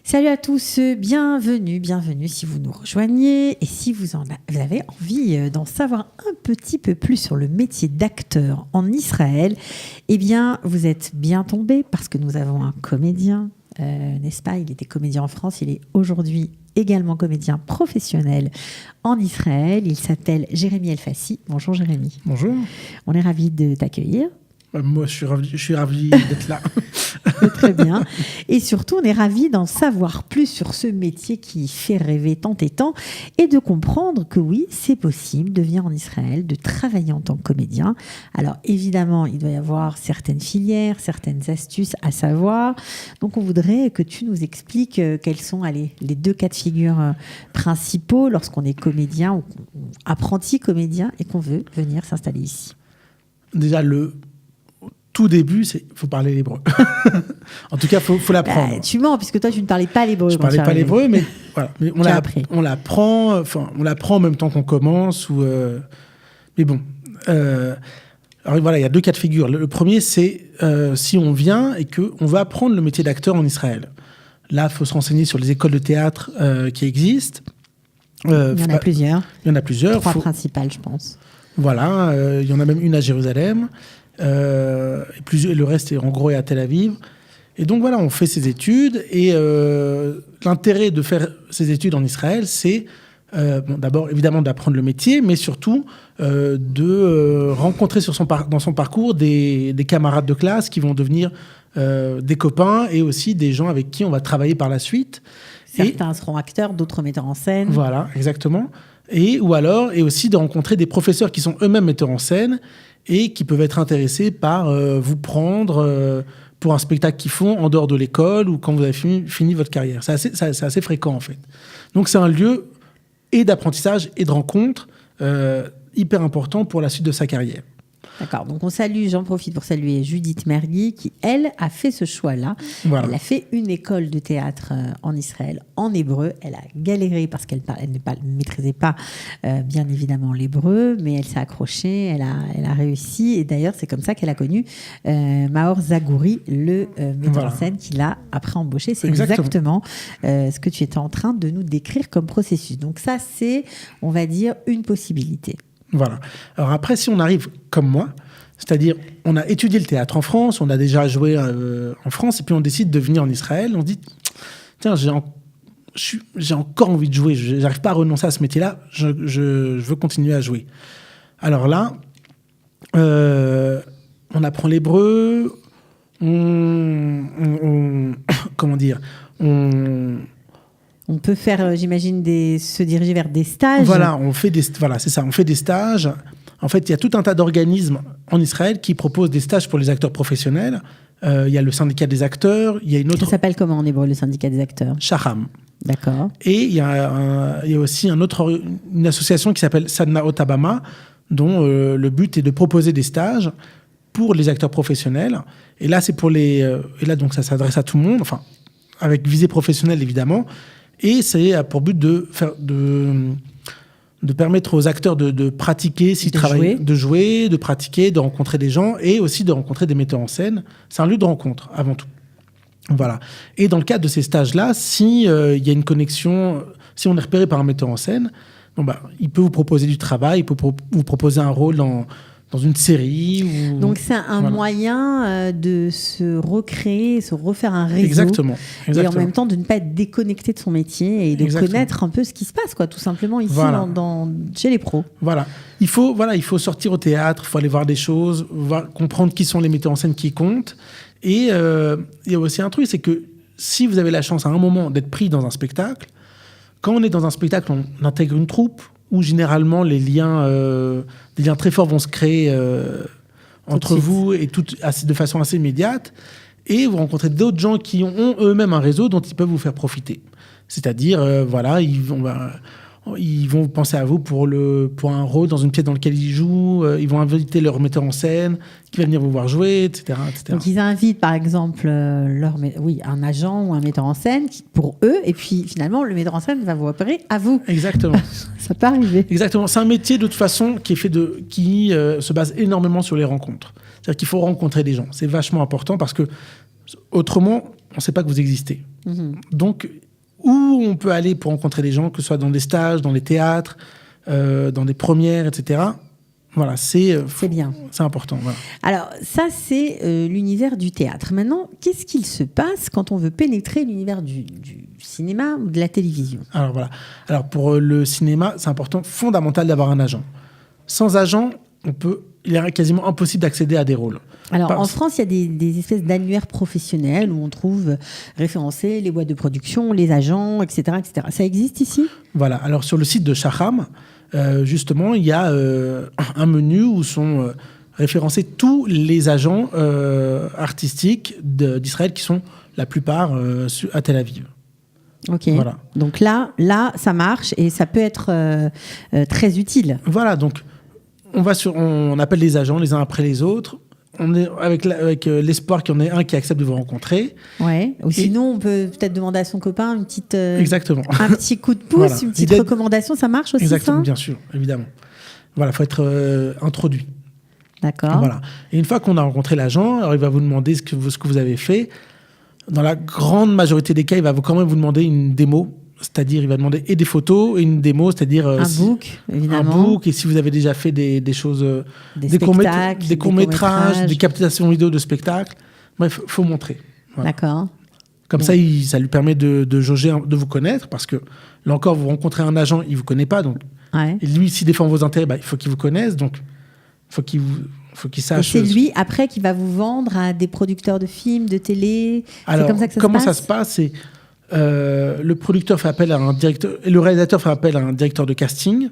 Salut à tous, bienvenue si vous nous rejoignez et si vous avez envie d'en savoir un petit peu plus sur le métier d'acteur en Israël, eh bien vous êtes bien tombés parce que nous avons un comédien, n'est-ce pas ? Il était comédien en France, il est aujourd'hui également comédien professionnel en Israël. Il s'appelle Jérémy Elfassi. Bonjour Jérémy. Bonjour. On est ravis de t'accueillir. Moi, je suis ravi d'être là. Très bien. Et surtout, on est ravis d'en savoir plus sur ce métier qui fait rêver tant et tant et de comprendre que oui, c'est possible de venir en Israël, de travailler en tant que comédien. Alors évidemment, il doit y avoir certaines filières, certaines astuces à savoir. Donc on voudrait que tu nous expliques quels sont les deux cas de figure principaux lorsqu'on est comédien ou apprenti comédien et qu'on veut venir s'installer ici. Déjà, le tout début, il faut parler l'hébreu. En tout cas, il faut l'apprendre. Tu mens, puisque toi, tu ne parlais pas l'hébreu. Je ne parlais pas l'hébreu, mais voilà. Mais on l'apprend en même temps qu'on commence. Mais bon. Alors voilà, il y a deux cas de figure. Le premier, c'est si on vient et qu'on veut apprendre le métier d'acteur en Israël. Là, il faut se renseigner sur les écoles de théâtre qui existent. Il y en a plusieurs. Il y en a plusieurs. Trois principales, je pense. Voilà, il y en a même une à Jérusalem. Et le reste est en gros à Tel Aviv. Et donc voilà, on fait ces études et l'intérêt de faire ces études en Israël, c'est d'abord évidemment d'apprendre le métier, mais surtout de rencontrer dans son parcours des camarades de classe qui vont devenir des copains et aussi des gens avec qui on va travailler par la suite. Certains seront acteurs, d'autres metteurs en scène. Voilà, exactement. Et aussi de rencontrer des professeurs qui sont eux-mêmes metteurs en scène et qui peuvent être intéressés par vous prendre pour un spectacle qu'ils font en dehors de l'école ou quand vous avez fini votre carrière. C'est assez fréquent, en fait. Donc, c'est un lieu et d'apprentissage et de rencontre hyper important pour la suite de sa carrière. D'accord, donc j'en profite pour saluer Judith Mergui qui, elle, a fait ce choix-là. Voilà. Elle a fait une école de théâtre en Israël en hébreu. Elle a galéré parce qu'elle ne maîtrisait pas, bien évidemment, l'hébreu, mais elle s'est accrochée, elle a réussi. Et d'ailleurs, c'est comme ça qu'elle a connu Maor Zagouri, le metteur en scène qui l'a après embauché. C'est exactement ce que tu étais en train de nous décrire comme processus. Donc ça, c'est, on va dire, une possibilité. Voilà. Alors après, si on arrive comme moi, c'est-à-dire on a étudié le théâtre en France, on a déjà joué en France, et puis on décide de venir en Israël, on se dit, tiens, j'ai encore envie de jouer, j'arrive pas à renoncer à ce métier-là, je veux continuer à jouer. Alors là, on apprend l'hébreu, comment dire, on peut faire, j'imagine, se diriger vers des stages. Voilà, c'est ça, on fait des stages. En fait, il y a tout un tas d'organismes en Israël qui proposent des stages pour les acteurs professionnels. Il y a le syndicat des acteurs, il y a une autre... Ça s'appelle comment en hébreu, le syndicat des acteurs ? Shaham. D'accord. Et il y a aussi une association qui s'appelle Sadnaot Abama, dont le but est de proposer des stages pour les acteurs professionnels. Et là, et là, donc, ça s'adresse à tout le monde, enfin, avec visée professionnelle, évidemment. Et c'est pour but de permettre aux acteurs de pratiquer, de jouer, de pratiquer, de rencontrer des gens et aussi de rencontrer des metteurs en scène. C'est un lieu de rencontre, avant tout. Voilà. Et dans le cadre de ces stages-là, si y a une connexion, si on est repéré par un metteur en scène, il peut vous proposer du travail, il peut vous proposer un rôle dans une série. Donc c'est un moyen de se recréer, se refaire un réseau. Exactement. Et en même temps de ne pas être déconnecté de son métier et de connaître un peu ce qui se passe, tout simplement ici chez les pros. Voilà. Il faut sortir au théâtre, il faut aller voir des choses, comprendre qui sont les metteurs en scène qui comptent. Et il y a aussi un truc, c'est que si vous avez la chance à un moment d'être pris dans un spectacle, quand on est dans un spectacle, on intègre une troupe, où généralement des liens très forts vont se créer entre vous et de façon assez immédiate, et vous rencontrez d'autres gens qui ont eux-mêmes un réseau dont ils peuvent vous faire profiter. C'est-à-dire, ils vont penser à vous pour un rôle dans une pièce dans laquelle ils jouent, ils vont inviter leur metteur en scène qui va venir vous voir jouer, etc. Donc ils invitent par exemple un agent ou un metteur en scène pour eux, et puis finalement le metteur en scène va vous repérer à vous. Exactement. Ça peut arriver. Exactement. C'est un métier de toute façon qui se base énormément sur les rencontres. C'est-à-dire qu'il faut rencontrer des gens. C'est vachement important parce que autrement, on ne sait pas que vous existez. Donc, où on peut aller pour rencontrer des gens, que ce soit dans des stages, dans les théâtres, dans des premières, etc. Voilà, c'est bien. C'est important. Voilà. Alors, ça, c'est l'univers du théâtre. Maintenant, qu'est-ce qu'il se passe quand on veut pénétrer l'univers du cinéma ou de la télévision ? Alors, voilà. Alors, pour le cinéma, c'est important, fondamental d'avoir un agent. Sans agent, il est quasiment impossible d'accéder à des rôles. Alors, en France, il y a des espèces d'annuaires professionnels où on trouve référencés les boîtes de production, les agents, etc., etc. Ça existe ici ? Voilà. Alors, sur le site de Shahram, justement, il y a un menu où sont référencés tous les agents artistiques d'Israël qui sont la plupart à Tel Aviv. Ok. Voilà. Donc là, ça marche et ça peut être très utile. Voilà. Donc, on appelle les agents les uns après les autres. On est avec l'espoir qu'il y en ait un qui accepte de vous rencontrer. Ouais. Ou sinon, on peut peut-être demander à son copain une petite, exactement. un petit coup de pouce, voilà. Une petite recommandation. Ça marche aussi, exactement, ça ? Bien sûr, évidemment. Voilà, il faut être introduit. D'accord. Voilà. Et une fois qu'on a rencontré l'agent, alors il va vous demander ce que vous avez fait. Dans la grande majorité des cas, il va quand même vous demander une démo. C'est-à-dire, il va demander et des photos et une démo, c'est-à-dire... un book, évidemment. Un book, et si vous avez déjà fait des choses... des courts-métrages, des captations vidéo de spectacles. Bref, il faut montrer. Voilà. D'accord. Comme ça, ça lui permet de jauger, de vous connaître, parce que, là encore, vous rencontrez un agent, il ne vous connaît pas, donc... Ouais. Et lui, s'il défend vos intérêts, il faut qu'il vous connaisse, donc il faut qu'il sache... Et c'est lui, après, qui va vous vendre à des producteurs de films, de télé. Alors, c'est comme ça que ça comment se passe ? ça se passe, c'est... le producteur fait appel à un directeur, et le réalisateur fait appel à un directeur de casting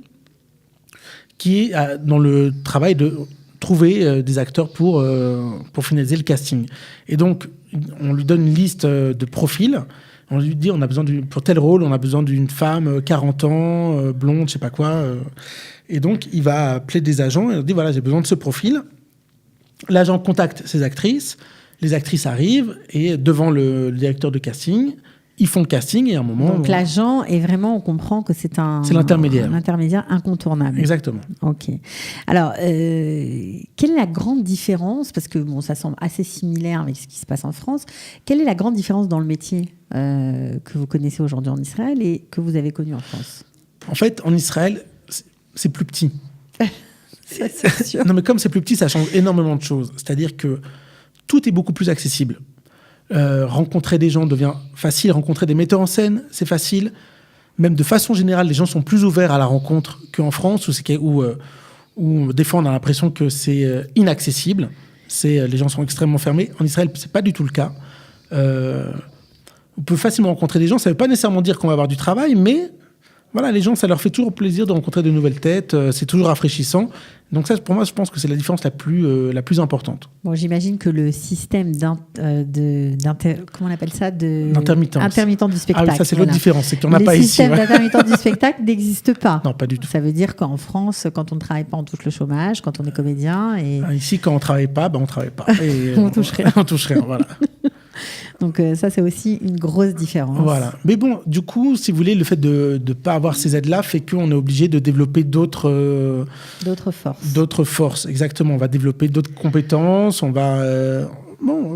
qui est dans le travail de trouver des acteurs pour finaliser le casting. Et donc, on lui donne une liste de profils. On lui dit, pour tel rôle, on a besoin d'une femme, 40 ans, blonde, je sais pas quoi. Et donc, il va appeler des agents et il dit, voilà, j'ai besoin de ce profil. L'agent contacte ces actrices. Les actrices arrivent et devant le directeur de casting, ils font le casting et à un moment... Donc l'agent est vraiment, on comprend que c'est l'intermédiaire. Un intermédiaire incontournable. Exactement. Ok. Alors, quelle est la grande différence, parce que ça semble assez similaire avec ce qui se passe en France, quelle est la grande différence dans le métier que vous connaissez aujourd'hui en Israël et que vous avez connu en France ? En fait, en Israël, c'est plus petit. Ça, c'est sûr. Non, mais comme c'est plus petit, ça change énormément de choses. C'est-à-dire que tout est beaucoup plus accessible. Rencontrer des gens devient facile, rencontrer des metteurs en scène, c'est facile. Même de façon générale, les gens sont plus ouverts à la rencontre qu'en France, où des fois on a l'impression que c'est inaccessible. Les gens sont extrêmement fermés. En Israël, c'est pas du tout le cas. On peut facilement rencontrer des gens. Ça veut pas nécessairement dire qu'on va avoir du travail, mais voilà, les gens, ça leur fait toujours plaisir de rencontrer de nouvelles têtes. C'est toujours rafraîchissant. Donc ça, pour moi, je pense que c'est la différence la plus importante. Bon, j'imagine que le système comment on appelle ça, d'intermittence. Intermittent du spectacle. Ah oui, ça c'est l'autre différence, c'est qu'on n'a pas ici. Le système d'intermittent du spectacle n'existe pas. Non, pas du tout. Ça veut dire qu'en France, quand on ne travaille pas, on touche le chômage, quand on est comédien. Et... Ici, quand on travaille pas, on travaille pas. Et on touche rien. On touche rien, voilà. Donc ça, c'est aussi une grosse différence. Voilà. Mais bon, du coup, si vous voulez, le fait de ne pas avoir ces aides-là fait qu'on est obligé de développer d'autres forces. D'autres forces, exactement. On va développer d'autres compétences. On va...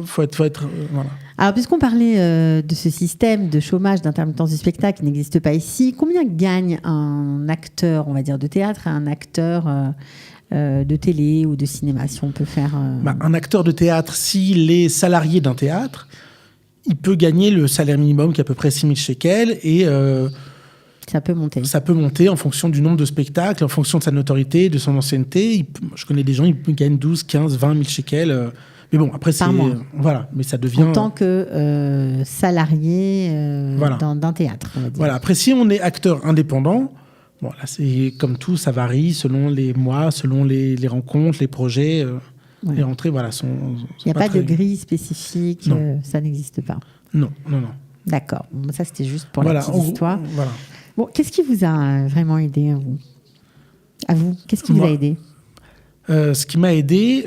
faut être voilà. Alors, puisqu'on parlait de ce système de chômage, d'intermittence du spectacle qui n'existe pas ici, combien gagne un acteur, on va dire, de théâtre et un acteur... de télé ou de cinéma, si on peut faire... Un acteur de théâtre, s'il est salarié d'un théâtre, il peut gagner le salaire minimum qui est à peu près 6 000 shekels et... ça peut monter. Ça peut monter en fonction du nombre de spectacles, en fonction de sa notoriété, de son ancienneté. Je connais des gens, ils gagnent 12, 15, 20 000 shekels. Mais bon, après, c'est... Voilà, mais ça devient... En tant que salarié d'un théâtre, on va dire. Voilà, après, si on est acteur indépendant... Bon, là, c'est comme tout, ça varie selon les mois, selon les rencontres, les projets. Les rentrées, voilà, sont il n'y a pas de grille spécifique, ça n'existe pas. Non. D'accord. Bon, ça, c'était juste pour la petite histoire. Voilà. Bon, qu'est-ce qui vous a vraiment aidé à vous ? Qu'est-ce qui vous a aidé ? Ce qui m'a aidé,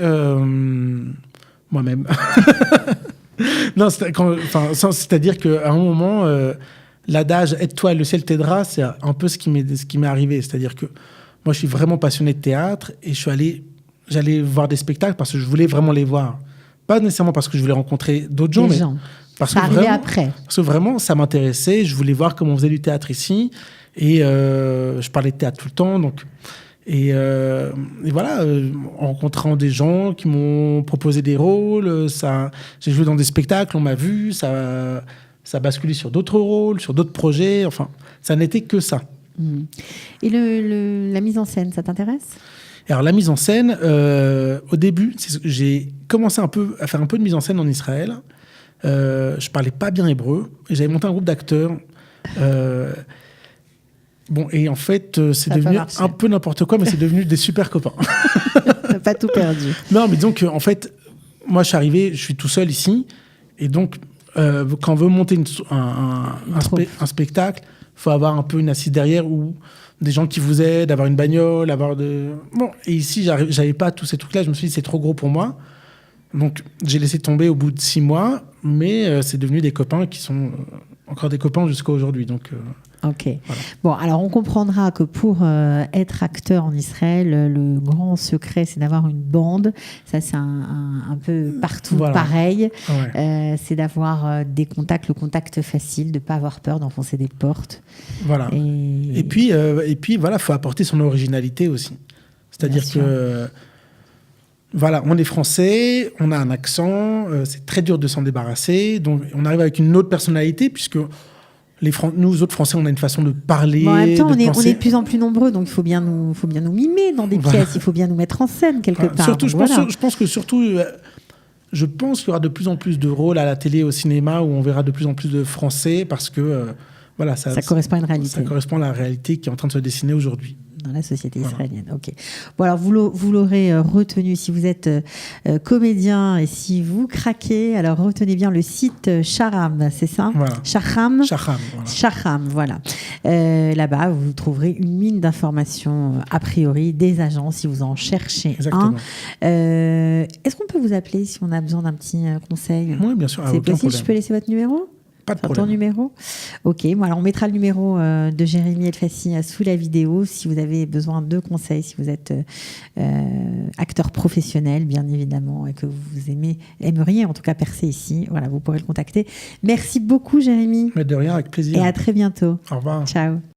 moi-même. Non, c'est-à-dire qu'à un moment... l'adage « aide-toi et le ciel t'aidera », c'est un peu ce qui m'est arrivé. C'est-à-dire que moi, je suis vraiment passionné de théâtre et j'allais voir des spectacles parce que je voulais vraiment les voir. Pas nécessairement parce que je voulais rencontrer d'autres gens, mais Ça arrivait après. Parce que vraiment, ça m'intéressait. Je voulais voir comment on faisait du théâtre ici. Et je parlais de théâtre tout le temps. Donc, et voilà, en rencontrant des gens qui m'ont proposé des rôles, j'ai joué dans des spectacles, on m'a vu, ça a basculé sur d'autres rôles, sur d'autres projets. Enfin, ça n'était que ça. Et la mise en scène, ça t'intéresse ? Alors, la mise en scène, au début, j'ai commencé à faire un peu de mise en scène en Israël. Je parlais pas bien hébreu. Et j'avais monté un groupe d'acteurs. Bon, et en fait, c'est devenu un peu n'importe quoi, mais c'est devenu des super copains. T'as pas tout perdu. Non, mais donc, en fait, moi, je suis arrivé, je suis tout seul ici. Et donc, quand on veut monter un spectacle, il faut avoir un peu une assise derrière ou des gens qui vous aident, avoir une bagnole, Bon, et ici, j'avais pas tous ces trucs-là. Je me suis dit, c'est trop gros pour moi. Donc, j'ai laissé tomber au bout de 6 mois, mais c'est devenu des copains qui sont encore des copains jusqu'à aujourd'hui. Donc, ok. Voilà. Bon, alors on comprendra que pour être acteur en Israël, le grand secret, c'est d'avoir une bande. Ça, c'est un peu partout pareil. Ouais. C'est d'avoir des contacts, le contact facile, de ne pas avoir peur d'enfoncer des portes. Voilà. Et puis, voilà, faut apporter son originalité aussi. C'est-à-dire que... Voilà, on est français, on a un accent, c'est très dur de s'en débarrasser. Donc, on arrive avec une autre personnalité, puisque nous autres Français, on a une façon de parler. Bon, en même temps, on penser. est de plus en plus nombreux, donc il faut bien nous mimer dans des pièces, il faut bien nous mettre en scène quelque part. Surtout, je pense qu'il y aura de plus en plus de rôles à la télé, au cinéma, où on verra de plus en plus de Français, parce que ça correspond à une réalité. Ça correspond à la réalité qui est en train de se dessiner aujourd'hui. Dans la société israélienne. Ok. Bon, alors vous l'aurez retenu si vous êtes comédien et si vous craquez. Alors retenez bien le site Shahram, c'est ça ? Voilà. Shahram. Voilà. Shahram, voilà. Là-bas, vous trouverez une mine d'informations a priori des agents si vous en cherchez. Exactement. Est-ce qu'on peut vous appeler si on a besoin d'un petit conseil ? Oui, bien sûr. C'est possible. Je peux laisser votre numéro ? Pas de problème. Ton numéro ? Ok, bon, alors on mettra le numéro de Jérémy Elfassi sous la vidéo si vous avez besoin de conseils, si vous êtes acteur professionnel, bien évidemment, et que vous aimeriez en tout cas percer ici. Voilà, vous pourrez le contacter. Merci beaucoup, Jérémy. Mais de rien, avec plaisir. Et à très bientôt. Au revoir. Ciao.